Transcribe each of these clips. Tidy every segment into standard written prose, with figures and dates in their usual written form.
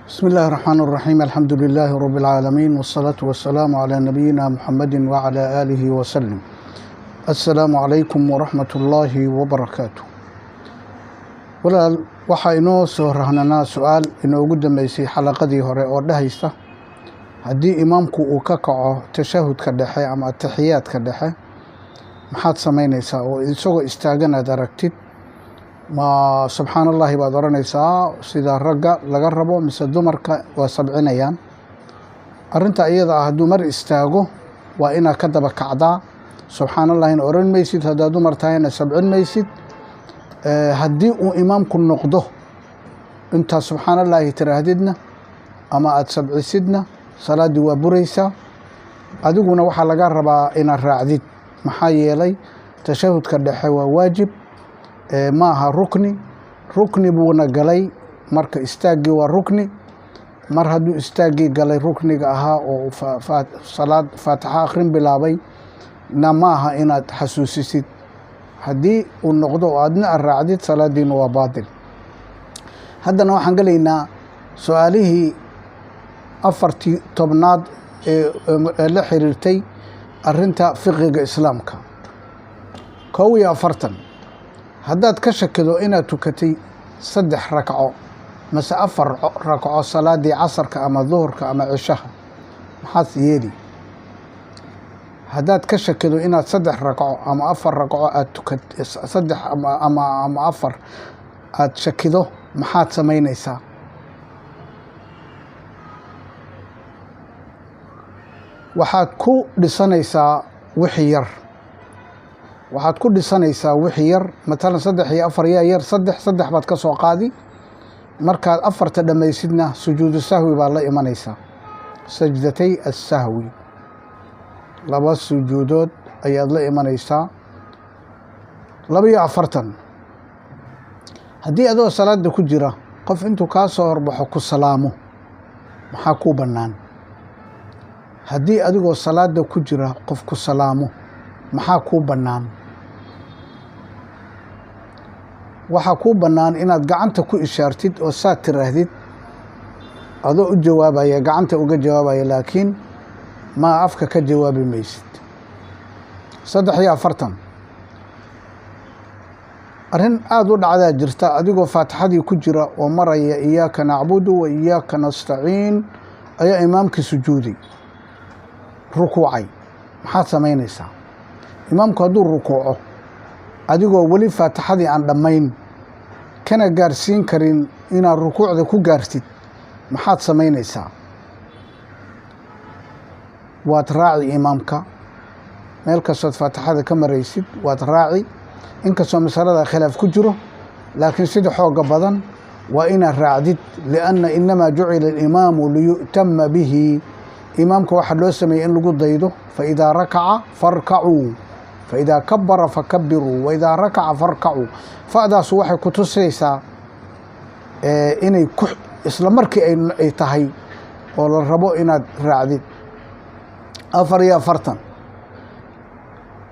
بسم الله الرحمن الرحيم الحمد لله رب العالمين والصلاة والسلام على نبينا محمد وعلى آله وسلم السلام عليكم ورحمة الله وبركاته waxaa inoo soo rahnanaa su-aal inoogu dambeysay xalaqadii hore oo dhahaysa haddii imaamku uu ka kaco tashahudka dhexe ama ataxiyaadka dhexe maxaad samaynaysaa oo isagoo istaaganaad aragtid ma subxaan allahi baad oranaysaa sida ragga laga rabo mise dumarka waa sabcinayaan arrinta iyada ah hadduu mar istaago waa inaad ka daba kacdaa subxaan allahina oran maysid haddaad dumar tahayna sabcin maysid haddii uu imaamku noqdo intaa subxaan allahi tiraahdidna ama aad sabcisidna salaaddii waa buraysaa adiguna waxaa laga rabaa inaad raacdid maxaa yeelay tashahudka dhexe waa waajib ma aha rukni buuna galay marka istaaggii waa rukni mar hadduu istaaggii galay rukniga ahaa oo salaad faatixa akhrin bilaabay na ma aha inaad xasuusisid haddii uu noqdo oo aadna aad raacdid salaadiina waa baatil haddana waxaan gelaynaa su-aalihii afartii tobnaad ee la xiriirtay arrinta fiqiga islaamka 41 haddaad ka shakido inaad tukatay 3 ragco mase 4 ragco salaadii casarka ama duhurka ama cishaha maxaad yeeli haddaad ka shakido inaad 3 ragco ama 4 ragco aad tukatay 3 ama 4 aad shakido maxaad samaynaysaa waxaad ku dhisanaysaa wixii yar matalan 3 iyo 4 yaa yar 3 baad ka soo qaadi markaad 4ta dhammaysidna sujuudu sahwi baad la imanaysaa sajdatay assahwi 2 sujuudood ayaad la imanaysaa 42 haddii adoo salaada ku jira qof intuu kaa soo horbaxo ku salaamo maxaa kuu bannaan haddii adigoo salaada ku jira qof ku salaamo maxaa kuu bannaan waxaa kuu bannaan inaad gacanta ku ishaartid oo saad tiraahdid adoo u jawaabaya gacanta uga jawaabaya laakiin ma afka ka jawaabi maysid 43 arrin aad u dhacdaa jirta adigoo faatixadii ku jira oo maraya iyaaka nacbudu wa iyaaka nastaciin ayaa imaamkii sujuuday rukuucay maxaad samaynaysaa imaamku hadduu rukuuco adigoo weli faatixadii aan dhammayn kana gaarsiin karin inaad rukuucda ku gaartid maxaad samaynaysaa waad raaci imaamka meel kastood faatixada ka maraysid waad raaci inkastoo masalada khilaaf ku jiro laakiin sida xooga badan waa inaad raacdid lianna inamaa jucila alimaamu liyu'tama bihi imaamka waxaa loo sameeyey in lagu daydo faidaa rakaca farkacuu faidaa kabara fakabiruu waidaa rakaca farkacuu fa'daasu waxay ku tusaysaa inay isla markii ay tahay oo la rabo inaad raacdid 44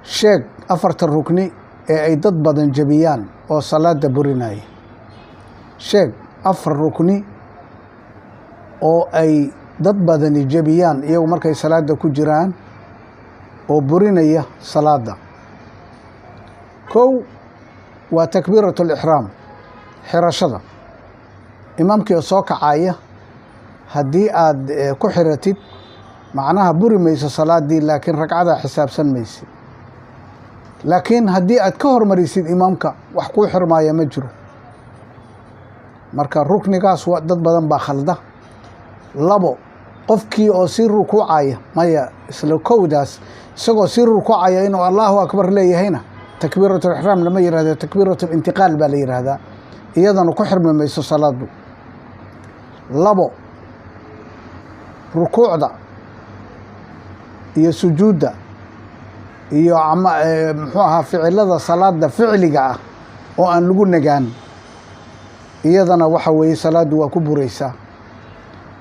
sheeg 4 rukni ee ay dad badan jebiyaan oo salaada burinaya sheeg 4 rukni oo ay dad badani jebiyaan iyagu markay salaada ku jiraan oo burinaya salaada 1 waa takbiiratu lixraam xirashada imaamkii oo soo kacaya haddii aad ku xiratid macnaha buri mayso salaadii laakiin ragcada xisaabsan maysid laakiin haddii aad ka hormarisid imaamka wax kuu xirmaaya ma jiro marka ruknigaas dad badan baa khalda 2 qofkii oo sii rukuucaya maya isla kowdaas isagoo sii rukuucaya inuu allahu akbar leeyahayna takbiiratu lixraam lama yihahdo takbiiratu lintiqaal baa la yihahdaa iyadana ku xirmi mayso salaadu 2 rukuucda iyo sujuudda iyo muxuu ahaa ficilada salaada ficliga ah oo aan lagu nagaan iyadana waxa weeye salaadu waa ku buraysaa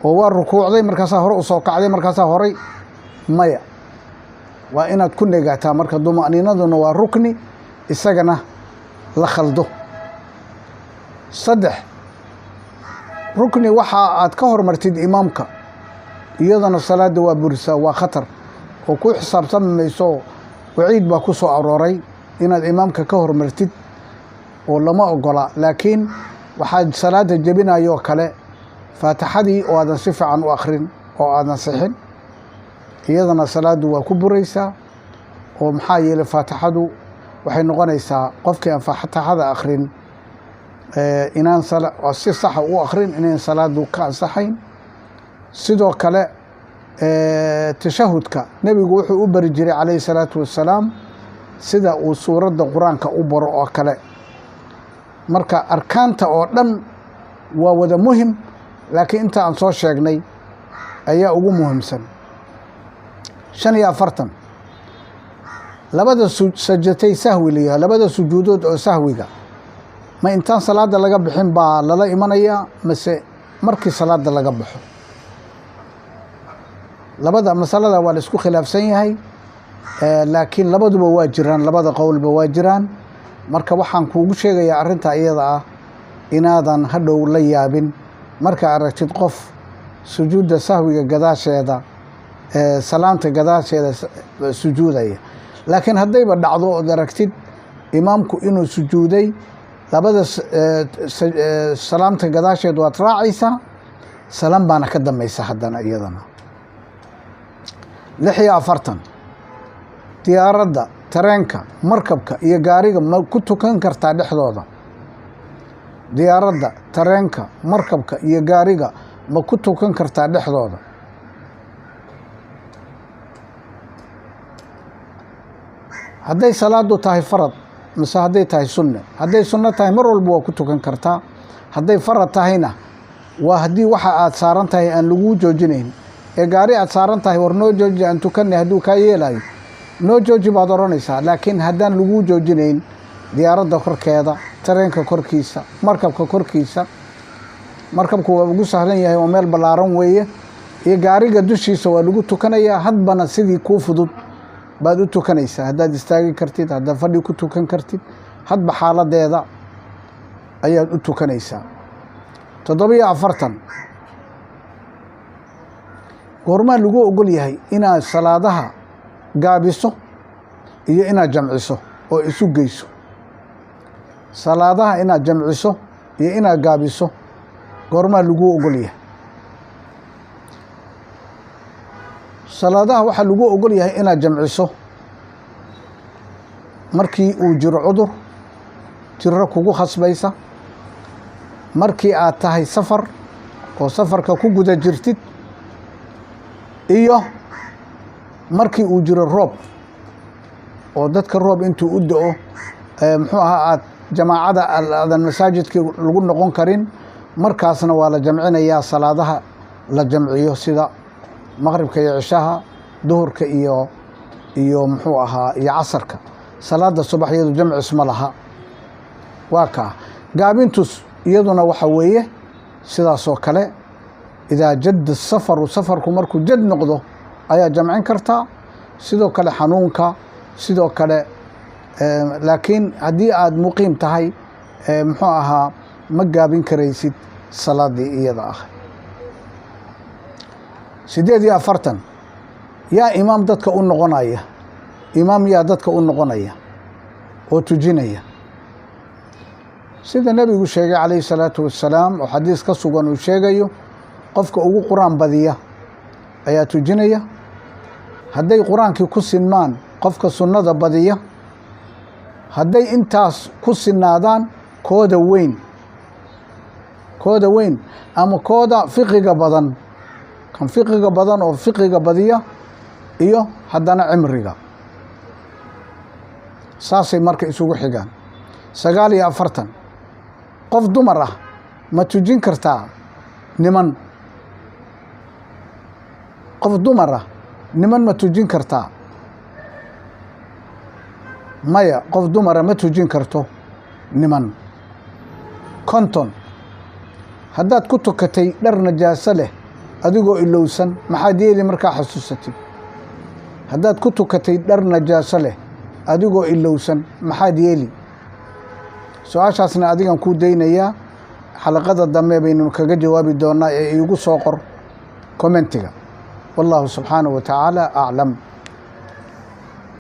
oo waa rukuucday markaasaa hore u soo kacday markaasaa horay maya waa inaad ku negaataa marka duma'niinaduna waa rukni isagana la khaldo 3 rukni waxa aad ka hormartid imaamka iyadana salaada waa burisa waa khatar oo ku xisaabtamayso waciid baa ku soo arooray inaad imaamka ka hormartid oo lama ogola laakiin waxaad salaada jabinayo kale faatixadii oo aadan si fiican u akhrin oo aadan sixin iyadana salaadu waa ku buraysaa oo maxaa yeelay faatixadu waxay noqonaysaa qofkii aan faatixada akhrin inaan si sax u akhrin inaan salaadu ka ansaxayn sidoo kale tashahudka nabigu wuxuu u bari jiray calayhi salaatu wassalaam sida uu suuradda qur-aanka u baro oo kale marka arkaanta oo dhan waa wada muhim laakiin inta aan soo sheegnay ayaa ugu muhiimsan 45 labada sajdatay sahwi liya labada sujuudood oo sahwiga ma intaan salaada laga bixin baa lala imanaya mase markii salaada laga baxo labada masalada waa la isku khilaafsan yahay laakiin labaduba waa jiraan labada qowlba waa jiraan marka waxaan kuugu sheegayaa arrinta iyada ah inaadan hadhow la yaabin marka aragtid qof sujuudda sahwiga gadaasheeda salaanta gadaasheeda sujuudaya laakiin haddayba dhacdo ood aragtid imaamku inuu sujuuday labada salaamta gadaasheed waad raacaysaa salaam baana ka dambaysa haddana iyadana 46 diyaaradda tareenka markabka iyo gaariga ma ku tukan kartaa dhexdooda diyaaradda tareenka markabka iyo gaariga ma ku tukan kartaa dhexdooda hadday salaadu tahay farad mise hadday tahay sunne hadday sunno tahay mar walba waa ku tukan kartaa hadday farad tahayna waa haddii waxa aad saaran tahay aan lagu joojinayn ee gaari aad saaran tahay war noo jooji aan tukanay hadduu kaa yeelayo noo jooji baad oranaysaa laakiin haddaan lagu joojinayn diyaaradda korkeeda tareenka korkiisa markabka korkiisa markabku waa ugu sahlan yahay oo meel ballaaran weeye iyo gaariga dushiisa waa lagu tukanayaa hadbana sidii kuu fudud baad u tukanaysaa haddaad istaagi kartid haddaad fadhi ku tukan kartid hadba xaaladeeda ayaad u tukanaysaa 47 goormaa lagu ogol yahay inaad salaadaha gaabiso iyo inaad jamciso oo isu geyso salaadaha inaad jamciso iyo inaad gaabiso goormaa lagu ogol yahay salaadaha waxaa lagu ogol yahay inaad jamciso markii uu jiro cudur jiro kugu khasbaysa markii aad tahay safar oo safarka ku guda jirtid iyo markii uu jiro roob oo dadka roob intuu u da'o muxuu ahaa aad jamaacada aadan masaajidkii lagu noqon karin markaasna waa la jamcinayaa salaadaha la jamciyo sida maqribka iyo cishaha duhurka iyo muxuu ahaa iyo casarka salaada subaxyadu jamcis ma laha waa kaa gaabintus iyaduna waxa weeye sidaasoo kale idaa jadda safarku markuu jad noqdo ayaa jamcin kartaa sidoo kale xanuunka sidoo kale laakiin haddii aad muqiim tahay muxuu ahaa ma gaabin karaysid salaadii iyada ah 48 yaa imaam dadka u noqonaya imaam yaa dadka u noqonaya oo tujinaya sida nabigu sheegay calayhi salaatu wassalaam oo xadiis ka sugan uu sheegayo qofka ugu quraan badiya ayaa tujinaya hadday quraankii ku sinmaan qofka sunnada badiya hadday intaas ku sinaadaan kooda weyn ama kooda fiqiga badan kan fiqiga badan oo fiqiga badiya iyo haddana cimriga saasay marka isugu xigaan 49 qof dumar ah ma tujin kartaa niman qof dumar ah niman ma tujin kartaa maya qof dumara ma tujin karto niman 50 haddaad ku tukatay dhar najaaso leh adigoo ilowsan maxaad yeeli markaa xasuusatid haddaad ku tukatay dhar najaaso leh adigoo ilowsan maxaad yeeli su-aashaasna adigan kuu daynayaa حلقة الدم بين كجا جوابي دونا يقول سوقر كومنتيga والله سبحانه وتعالى أعلم.